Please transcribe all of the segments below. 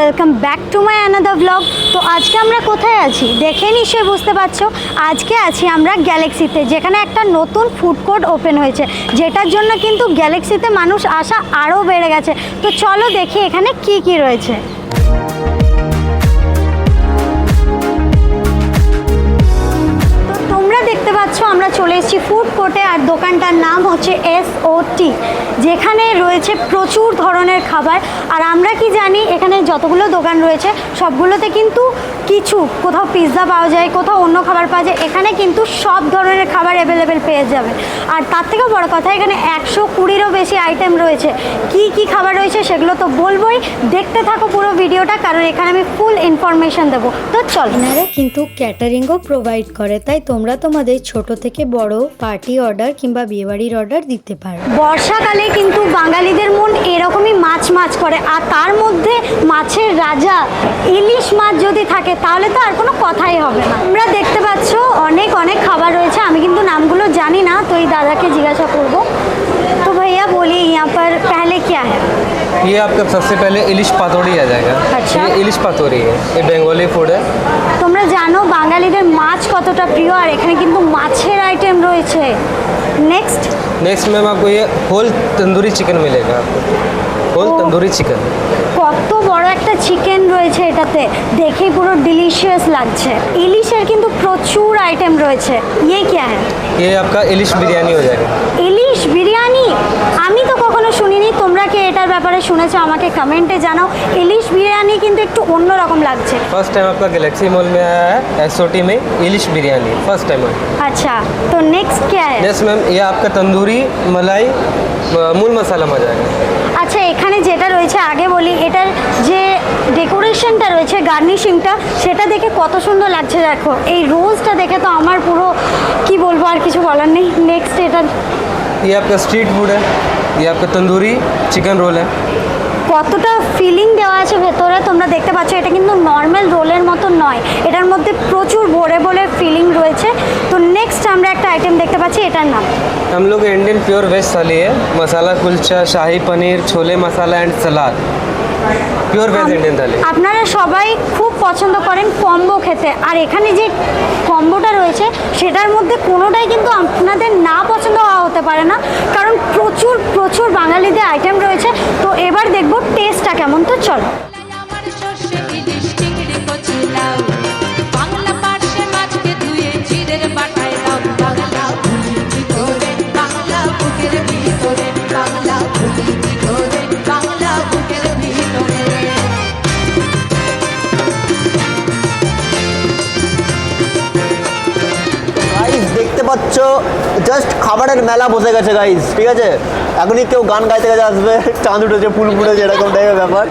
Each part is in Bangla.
Welcome back to my another blog. তো আজকে আমরা কোথায় আছি দেখে নিশ্চয়ই বুঝতে পারছো। আজকে আছি আমরা গ্যালাক্সিতে, যেখানে একটা নতুন ফুড কোর্ট ওপেন হয়েছে, যেটার জন্য কিন্তু গ্যালাক্সিতে মানুষ আসা আরও বেড়ে গেছে। তো চলো দেখি এখানে কি কি রয়েছে। দেখতে পাচ্ছ আমরা চলে এসেছি ফুড কোর্টে, আর দোকানটার নাম হচ্ছে SOT, যেখানে রয়েছে প্রচুর ধরনের খাবার। আর আমরা কি জানি, এখানে যতগুলো দোকান রয়েছে সবগুলোতে কিন্তু কিছু কোথাও পিৎজা পাওয়া যায়, কোথাও অন্য খাবার পাওয়া যায়। এখানে কিন্তু সব ধরনের খাবার অ্যাভেলেবেল পেয়ে যাবে। আর তার থেকেও বড় কথা, এখানে 120-রও বেশি আইটেম রয়েছে। কি কি খাবার রয়েছে সেগুলো তো বলবোই, দেখতে থাকো পুরো ভিডিওটা, কারণ এখানে আমি ফুল ইনফরমেশন দেবো। তো চল। এনারা কিন্তু ক্যাটারিংও প্রোভাইড করে, তাই তোমরা তোমাদের ছোট থেকে বড় পার্টি অর্ডার কিংবা বিয়েবাড়ির অর্ডার দিতে পারো। বর্ষাকালে কিন্তু বাঙালিদের মন এরকমই মাছ মাছ করে, আর তার মধ্যে মাছের রাজা ইলিশ মাছ যদি থাকে তাহলে তো আর কোনো কথাই হবে না। তোমরা দেখতে পাচ্ছ অনেক অনেক খাবার রয়েছে, আমি কিন্তু নামগুলো জানি না, তো এই দাদাকে জিজ্ঞাসা করবো। तो भैया बोलिए यहाँ पर पहले क्या है? ये आपका सबसे पहले इलिश पातोड़ी आ जाएगा। अच्छा। ये इलिश पातोड़ी है, ये बंगाली फूड है। তোমরা জানো বাঙালিদের মাছ কতটা প্রিয়, আর এখানে কিন্তু মাছের আইটেম রয়েছে। নেক্সট मैम आपको ये होल तंदूरी चिकन मिलेगा आपको, होल तंदूरी चिकन। কত বড় একটা চিকেন রয়েছে এটাতে, দেখেই পুরো ডিলিশিয়াস লাগছে। ইলিশের কিন্তু প্রচুর আইটেম রয়েছে। ये क्या है? ये आपका इलिश बिरयानी हो जाएगा। ইলিশ বিরিয়ানি আমি তো কখনো শুনিনি, তোমরা কি এটার ব্যাপারে শুনেছো আমাকে কমেন্টে জানাও। ইলিশ বিরিয়ানি কিন্তু একটু অন্যরকম লাগছে। फर्स्ट टाइम आपका गैलेक्सी मॉल में आया है SOT में इलिश बिरयानी, फर्स्ट टाइम है। আচ্ছা, তো নেক্সট क्या है? नेक्स्ट मैम ये आपका तंदूरी मलाई मूल मसाला में जाएगा। আচ্ছা, এখানে যেটা রয়েছে আগে বলি, এটার যে ডেকোরেশনটা রয়েছে, গার্নিশিংটা, সেটা দেখে কত সুন্দর লাগছে। দেখো এই রোজটা দেখে তো আমার পুরো কি বলবো, আর কিছু বলার নেই। নেক্সট এটা ये आपका स्ट्रीट फूड है, ये आपका तंदूरी चिकन रोल है। কতটা ফিলিং দেওয়া আছে ভেতরে, তোমরা দেখতে পাচ্ছ। এটা কিন্তু নর্মাল রোলের মতো নয়, এটার মধ্যে প্রচুর ভরে ভরে ফিলিং রয়েছে। তো নেক্সট আমরা একটা আইটেম দেখতে পাচ্ছি, এটার নাম हम लोग इंडियन प्योर वेज थाली है, masala kulcha, shahi paneer, chole masala and salad, pure veg Indian thali. আপনারা সবাই খুব পছন্দ করেন কম্বো খেতে, আর এখানে যে কম্বোটা রয়েছে সেটার মধ্যে কোনোটাই কিন্তু আপনাদের না পছন্দ হওয়া হতে পারে না, কারণ প্রচুর প্রচুর বাঙালিদের আইটেম রয়েছে। তো এবার দেখবো টেস্টটা কেমন। তো চলো। দেখতে পাচ্ছ জাস্ট খাবারের মেলা বসে গেছে গাইস, ঠিক আছে? এখনই কেউ গান গাইতে গাইতে আসবে, চাঁদ উঠেছে ফুল ফুটেছে, এরকম টাইপের ব্যাপার।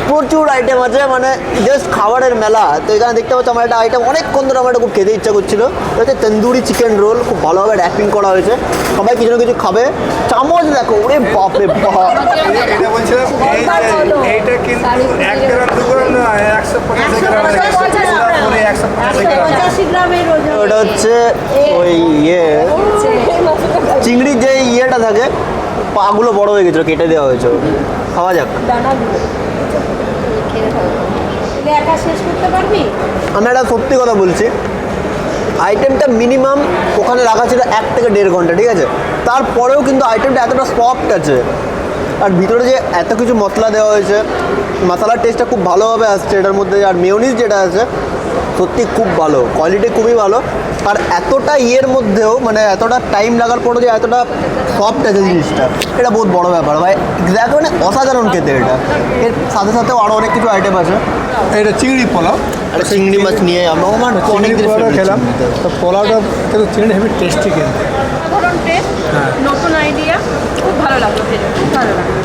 প্রচুর আইটেম আছে, মানে জাস্ট খাবারের মেলা। তো এখানে দেখতে পাচ্ছ আমার একটা আইটেম অনেকক্ষণ ধরে আমার খুব খেতে ইচ্ছা করছিল, হচ্ছে তন্দুরি চিকেন রোল। খুব ভালোভাবে র্যাপিং করা হয়েছে, সবাই কিছু না কিছু খাবে। চামচ দেখো, ওরে বাপরে বাপ! এটা বলছিলাম এইটা কিন্তু 1 গ্রাম 2 গ্রাম না, 150 গ্রাম, 150 গ্রাম। ওটা হচ্ছে ওই চিংড়ির যে ইয়েটা থাকে, পাগুলো বড় হয়ে গেছিলো, কেটে দেওয়া হয়েছে। খাওয়া যাক। আমি একটা সত্যি কথা বলছি, আইটেমটা মিনিমাম ওখানে রাখা ছিল 1 থেকে 1.5 ঘন্টা, ঠিক আছে? তারপরেও কিন্তু আইটেমটা এতটা সফট আছে, আর ভিতরে যে এত কিছু মশলা দেওয়া হয়েছে, মশলার টেস্টটা খুব ভালোভাবে আসছে এটার মধ্যে। আর মেয়োনিজ যেটা আছে সত্যি খুব ভালো, কোয়ালিটি খুবই ভালো। আর এতটা ইয়ের মধ্যেও, মানে এতটা টাইম লাগার পরও যে এতটা সফট আছে জিনিসটা, এটা বহুত বড় ব্যাপার ভাই। এক্স্যাক্ট মানে অসাধারণ খেতে এটা। এর সাথে সাথেও আরও অনেক কিছু আইটেম আছে। এটা চিংড়ি পোলাও, আর চিংড়ি মাছ নিয়ে আমরা অনেক দিন খেলাম। তো পোলাওটা কিন্তু চিংড়ি হেভি টেস্টি, কিন্তু সাধারণ টেস্ট, নতুন আইডিয়া, খুব ভালো লাগলো খেতে, খুব ভালো লাগলো।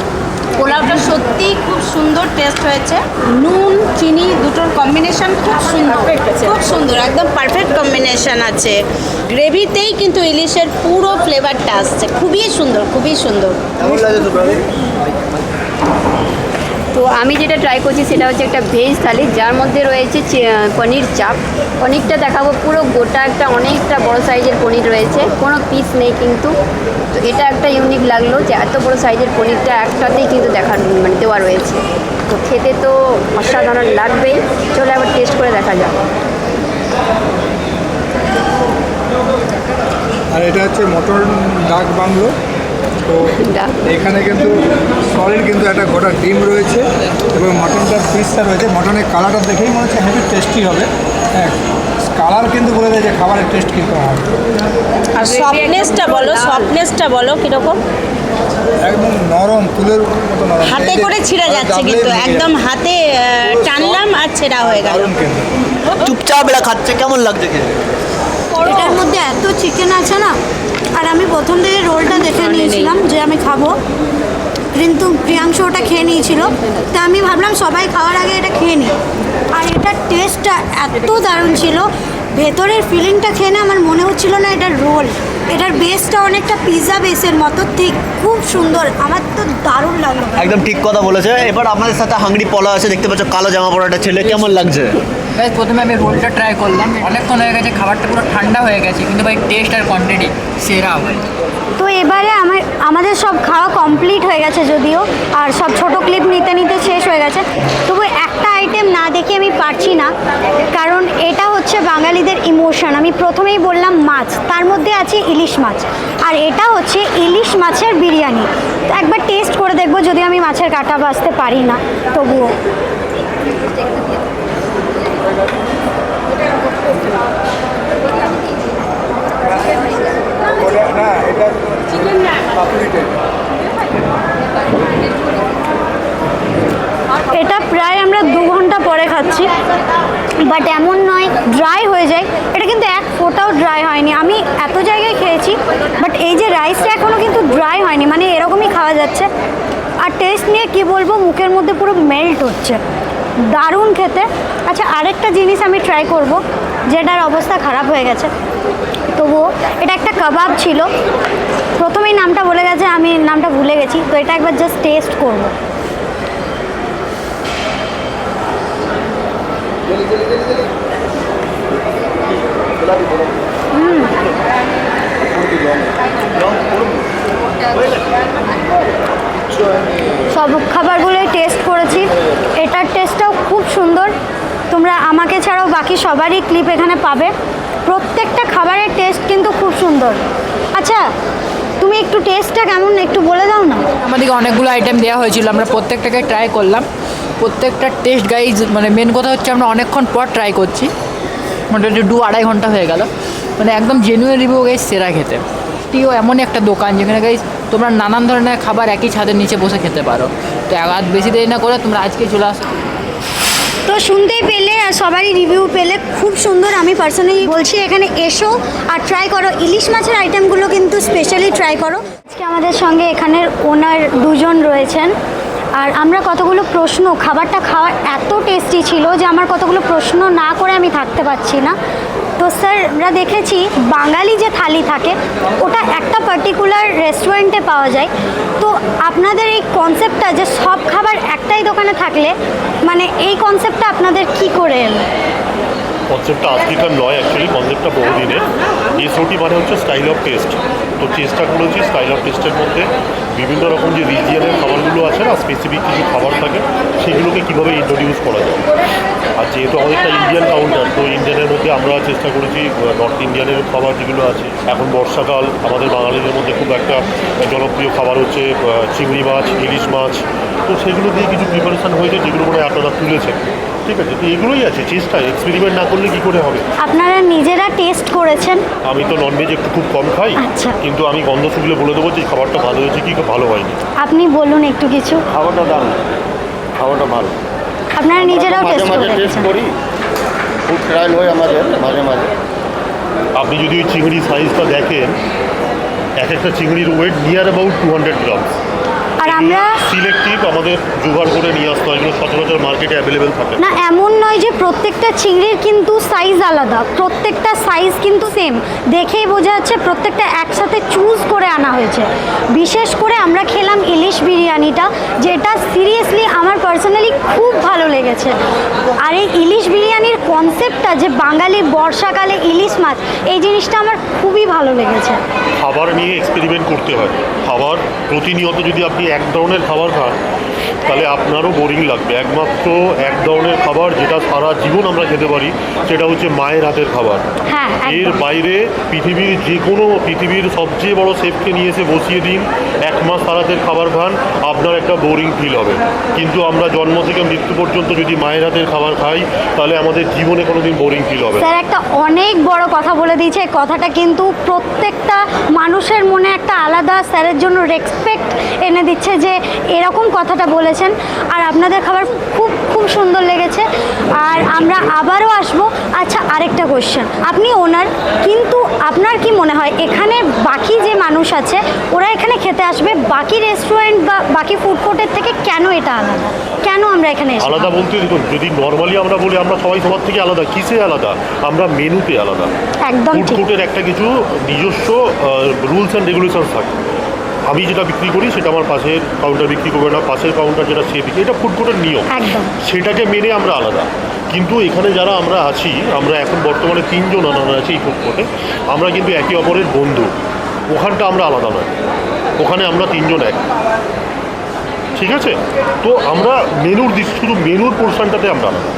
পোলাওটা সত্যি খুব সুন্দর টেস্ট হয়েছে। নুন চিনি দুটোর কম্বিনেশন খুব সুন্দর, খুব সুন্দর, একদম পারফেক্ট কম্বিনেশন আছে। গ্রেভিতেই কিন্তু ইলিশের পুরো ফ্লেভারটা আসছে, খুবই সুন্দর, খুবই সুন্দর। কেমন লাগে তো? তো আমি যেটা ট্রাই করছি সেটা হচ্ছে একটা ভেজ থালি, যার মধ্যে রয়েছে পনির চাপ। পনিরটা দেখাবো পুরো গোটা একটা অনেকটা বড় সাইজের পনির রয়েছে, কোনো পিস নেই কিন্তু। তো এটা একটা ইউনিক লাগলো যে এত বড় সাইজের পনিরটা একটাতেই কিন্তু দেওয়া রয়েছে। তো খেতে তো অসাধারণ লাগবেই। চলো একবার টেস্ট করে দেখা যাক। আর এটা হচ্ছে মটন ডাক বাংলো। তো এখানে কিন্তু সলিড কিন্তু একটা গোটা ডিম রয়েছে এবং মটনটার পিসটা রয়েছে। মটনের কালারটা দেখেই মনে হচ্ছে হেভি টেস্টি হবে। হ্যাঁ, কালার কিন্তু বলে দেয় যে খাবারের টেস্ট কীরকম হবে। আর সফটনেসটা বলো কীরকম? একদম নরম, তুলের মতো নরম। হাতে করে ছিঁড়ে যাচ্ছে কিন্তু একদম হাতে টানলাম আর ছেঁড়া হয়ে গেল। দারুণ কিন্তু। চুপচাপ এরা খাচ্ছে, কেমন লাগছে খেতে? এটার মধ্যে এত চিকেন আছে না, আর আমি প্রথম থেকে রোলটা দেখে নিয়েছিলাম যে আমি খাবো, কিন্তু প্রিয়াংশু ওটা খেয়ে নিয়েছিল। তা আমি ভাবলাম সবাই খাওয়ার আগে এটা খেয়ে নিই। আর এটার টেস্টটা এত দারুণ ছিল, ভেতরের ফিলিংটা খেয়ে না আমার মনে হচ্ছিল না এটা রোল। এটার বেসটা অনেকটা পিৎজা বেসের মতো, ঠিক খুব সুন্দর, আমার তো দারুণ লাগলো। একদম ঠিক কথা বলেছে। এবার আমাদের সাথে হাংরি পলা আছে, দেখতে পাচ্ছ কালো জামা পরা একটা ছেলে, কেমন লাগছে? গাইস প্রথমে আমি রোলটা ট্রাই করলাম, অনেকক্ষণ হয়ে গেছে, খাবারটা পুরো ঠান্ডা হয়ে গেছে, কিন্তু ভাই টেস্ট আর কোয়ান্টিটি সেরা ভাই। তো এবারে আমাদের সব খাওয়া কমপ্লিট হয়ে গেছে যদিও, আর সব ছোট ক্লিপ নিতে নিতে শেষ হয়ে গেছে। তবু একটা আইটেম না দেখে আমি পারছি না, কারণ এটা হচ্ছে বাঙালিদের ইমোশন। আমি প্রথমেই বললাম মাছ, তার মধ্যে আছে ইলিশ মাছ, আর এটা হচ্ছে ইলিশ মাছের বিরিয়ানি। তো একবার টেস্ট করে দেখবো, যদি আমি মাছের কাঁটা বাছতে পারি না তবুও। এটা প্রায় আমরা 2 ঘন্টা পরে খাচ্ছি, বাট এমন নয় ড্রাই হয়ে যায়, এটা কিন্তু এক ফোঁটাও ড্রাই হয়নি। আমি এত জায়গায় খেয়েছি, বাট এই যে রাইসটা এখনও কিন্তু ড্রাই হয়নি, মানে এরকমই খাওয়া যাচ্ছে। আর টেস্ট নিয়ে কি বলবো, মুখের মধ্যে পুরো মেল্ট হচ্ছে, দারুণ খেতে। আচ্ছা, আরেকটা জিনিস আমি ট্রাই করব, যেটার অবস্থা খারাপ হয়ে গেছে, তবুও এটা একটা কাবাব ছিল। প্রথমেই নামটা বলে গেছে, আমি নামটা ভুলে গেছি, তো এটা একবার জাস্ট টেস্ট করব। সব খাবারগুলোই টেস্ট করেছি, এটার টেস্টটাও খুব সুন্দর। তোমরা আমাকে ছাড়াও বাকি সবারই ক্লিপ এখানে পাবে। প্রত্যেকটা খাবারের টেস্ট কিন্তু খুব সুন্দর। আচ্ছা, তুমি একটু টেস্টটা কেমন একটু বলে দাও না। আমাদেরকে অনেকগুলো আইটেম দেওয়া হয়েছিল, আমরা প্রত্যেকটাকে ট্রাই করলাম। প্রত্যেকটা টেস্ট গাইজ, মানে মেন কথা হচ্ছে আমরা অনেকক্ষণ পর ট্রাই করছি, মোটামুটি 2-2.5 ঘন্টা হয়ে গেল। মানে একদম জেনুইন রিভিউ গাইজ, সেরা খেতে। টিও এমনই একটা দোকান যেখানে গাইজ তোমরা নানান ধরনের খাবার একই ছাদের নিচে বসে খেতে পারো। তো আর বেশি দেরি না করে তোমরা আজকে চলে আসো। তো শুনতেই পেলে আর সবারই রিভিউ পেলে, খুব সুন্দর। আমি পার্সোনালি বলছি এখানে এসো আর ট্রাই করো। ইলিশ মাছের আইটেমগুলো কিন্তু স্পেশালি ট্রাই করো। আজকে আমাদের সঙ্গে এখানের ওনার 2 জন রয়েছেন, আর আমরা কতগুলো প্রশ্ন, খাবারটা খাওয়ার এত টেস্টি ছিল যে আমার কতগুলো প্রশ্ন না করে আমি থাকতে পারছি না। তো স্যার, আমরা দেখেছি বাঙালি যে থালি থাকে ওটা একটা পার্টিকুলার রেস্টুরেন্টে পাওয়া যায়। তো আপনাদের এই কনসেপ্টটা যে সব খাবার একটাই দোকানে থাকলে, মানে এই কনসেপ্টটা আপনাদের কি করে এলো? কনসেপ্টটা আজকেকার নয়, অ্যাকচুয়ালি কনসেপ্টটা বহুদিনের। এসওটি মানে হচ্ছে স্টাইল অফ টেস্ট। তো চেষ্টা করেছি স্টাইল অফ টেস্টের মধ্যে বিভিন্ন রকম যে রিজিয়নের খাবারগুলো আছে না, স্পেসিফিক কিছু খাবার থাকে, সেগুলোকে কীভাবে ইন্ট্রোডিউস করা যায়। আর যেহেতু আমাদের একটা ইন্ডিয়ান কাউন্টার, তো ইন্ডিয়ানের মধ্যে আমরা চেষ্টা করেছি নর্থ ইন্ডিয়ানের খাবার যেগুলো আছে। এখন বর্ষাকাল, আমাদের বাঙালিদের মধ্যে খুব একটা জনপ্রিয় খাবার হচ্ছে চিংড়ি মাছ, ইলিশ মাছ। তো সেগুলো দিয়ে কিছু প্রিপারেশান হয়েছে, যেগুলো মনে হয় আপনারা তুলেছেন। ঠিক আছে, তো এগুলোই আছে, চেষ্টা। এক্সপেরিমেন্ট না করলে কী করে হবে? আপনারা নিজেরা টেস্ট করেছেন? আমি তো ননভেজ একটু খুব কম খাই, আচ্ছা। কিন্তু আমি গন্ধ শুকলে বলে দেবো যে খাবারটা ভালো হয়েছে কি ভালো হয়নি। আপনি বলুন একটু কিছু। খাবারটা দারুণ, খাবারটা ভালো। আপনারা নিজেরাও মাঝে টেস্ট মাঝে করে টেস্ট করি, ফুড ট্রায়াল হয় আমাদের মাঝে মাঝে। আপনি যদি ওই চিংড়ির সাইজটা দেখেন, এক একটা চিংড়ির ওয়েট নিয়ার অ্যাবাউট 200 গ্রামস। আর আমরা সিলেক্টিভ আমাদের জোগাড় করে নিয়ে আসতে হয়, এগুলো সচরাচর মার্কেটে অ্যাভেলেবেল থাকে না, এমন নয় যে প্রত্যেকটা চিংড়ির কিন্তু সাইজ আলাদা, প্রত্যেকটা সাইজ কিন্তু সেম। দেখেই বোঝা যাচ্ছে প্রত্যেকটা একসাথে চুজ করে আনা হয়েছে। বিশেষ করে আমরা খেলাম ইলিশ বিরিয়ানিটা, যেটা সিরিয়াসলি আমার পার্সোনালি খুব ভালো লেগেছে। আর এই ইলিশ বিরিয়ানির কনসেপ্টটা যে বাঙালি বর্ষাকালে ইলিশ মাছ, এই জিনিসটা আমার খুবই ভালো লেগেছে। খাবার নিয়ে এক্সপেরিমেন্ট করতে হয়। খাবার প্রতিনিয়ত যদি আপনি এক ধরনের খাবার খান তাহলে আপনারও বোরিং লাগবে। একমাত্র এক ধরনের খাবার যেটা সারা জীবন আমরা খেতে পারি সেটা হচ্ছে মায়ের হাতের খাবার। হ্যাঁ, একদম। এর বাইরে পৃথিবীর যে কোনো পৃথিবীর সবচেয়ে বড় শেফকে নিয়ে এসে বসিয়ে দিন, এক মাস তার হাতের খাবার খান, আপনার একটা বোরিং ফিল হবে। কিন্তু আমরা জন্ম থেকে মৃত্যু পর্যন্ত যদি মায়ের হাতের খাবার খাই তাহলে আমাদের জীবনে কোনোদিন বোরিং ফিল হবে না। স্যার একটা অনেক বড় কথা বলে দিয়েছে, এই কথাটা কিন্তু প্রত্যেকটা মানুষের মনে একটা আলাদা স্যারের জন্য রেসপেক্ট এনে দিচ্ছে যে এরকম কথাটা বলেছেন। আর আপনাদের খাবার খুব খুব সুন্দর লেগেছে, আর আমরা আবারও আসবো। আচ্ছা, আরেকটা কোশ্চেন, আপনি ওনার, কিন্তু আপনার কি মনে হয় এখানে বাকি যে মানুষ আছে ওরা এখানে খেতে আসবে বাকি রেস্টুরেন্ট বা বাকি ফুড কোর্টের থেকে, কেন এটা আলাদা? কেন আমরা এখানে এসে আলাদা বলতে দেখুন, যদি নর্মালি আমরা বলি আমরা সবাই সবার থেকে আলাদা, কিসে আলাদা? আমরা মেনুতে আলাদা। একদম ফুড ঠিক। কোর্টের একটা কিছু নিজস্ব রুলস অ্যান্ড রেগুলেশনস থাকে। আমি যেটা বিক্রি করি সেটা আমার পাশের কাউন্টার বিক্রি করবে না, পাশের কাউন্টার যেটা সে বিক্রি, এটা ফুড কোর্টের নিয়ম। একদম। সেটাকে মেনে আমরা আলাদা। কিন্তু এখানে যারা আমরা আছি, আমরা এখন বর্তমানে 3 জন আমরা আছি এই ফুড কোর্টে, আমরা কিন্তু একে অপরের বন্ধু। ওখানটা আমরা আলাদা নয়, ওখানে আমরা 3 জন এক। ঠিক আছে? তো আমরা মেনুর দিক, শুধু মেনুর পোর্শনটাতে আমরা আলাদা,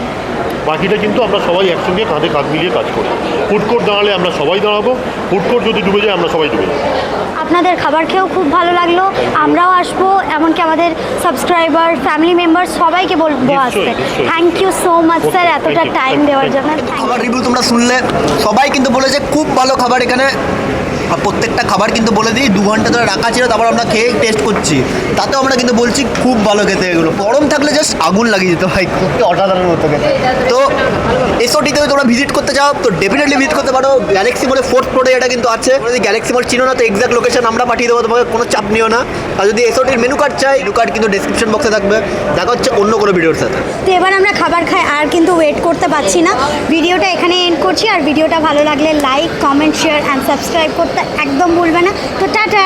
বাকিটা কিন্তু আমরা সবাই একসঙ্গে কাঁধে কাঁধ মিলিয়ে কাজ করি। ফুড কোর্ট দাঁড়ালে আমরা সবাই দাঁড়াবো, ফুড কোর্ট যদি ডুবে যায় আমরা সবাই ডুবে যাবো। আপনাদের খাবার খেয়েও খুব ভালো লাগলো, আমরাও আসবো, এমনকি আমাদের সাবস্ক্রাইবার, ফ্যামিলি মেম্বার সবাইকে বলবো নিশ্চয়ই, আসতে। নিশ্চয়ই। Thank you so much sir Okay, এতটা thank you, time thank you, দেওয়ার thank you. জন্য। খাবার রিভিউ তোমরা শুনলে, সবাই কিন্তু বলেছে খুব ভালো খাবার এখানে। আর প্রত্যেকটা খাবার কিন্তু বলে দিই 2 ঘন্টা ধরে রাখা ছিল, তারপর আমরা খেয়ে টেস্ট করছি, তাতেও আমরা কিন্তু বলছি খুব ভালো খেতে। এগুলো গরম থাকলে জাস্ট আগুন লাগিয়ে যেত ভাই, সত্যি অসাধারণ হতো খেতে। তো এসওটিতে তোমরা ভিজিট করতে চাও তো ডেফিনেটলি ভিজিট করতে পারো। গ্যালাক্সি মলে 4th ফ্লোরে এটা কিন্তু আছে। যদি গ্যালাক্সি মল চিনো না তো এক্সাক্ট লোকেশন আমরা পাঠিয়ে দেবো তোমাকে, কোনো চাপ নিও না। আর যদি এসওটির মেনু কার্ড চাই, মেনু কার্ড কিন্তু ডেসক্রিপশন বক্সে থাকবে। দেখা হচ্ছে অন্য কোনো ভিডিওর সাথে। তো এবার আমরা খাবার খাই, আর কিন্তু ওয়েট করতে পারছি না। ভিডিওটা এখানে এন্ড করছি, আর ভিডিওটা ভালো লাগলে like, comment, share and subscribe করতে একদম ভুলবে না। তো টাটা।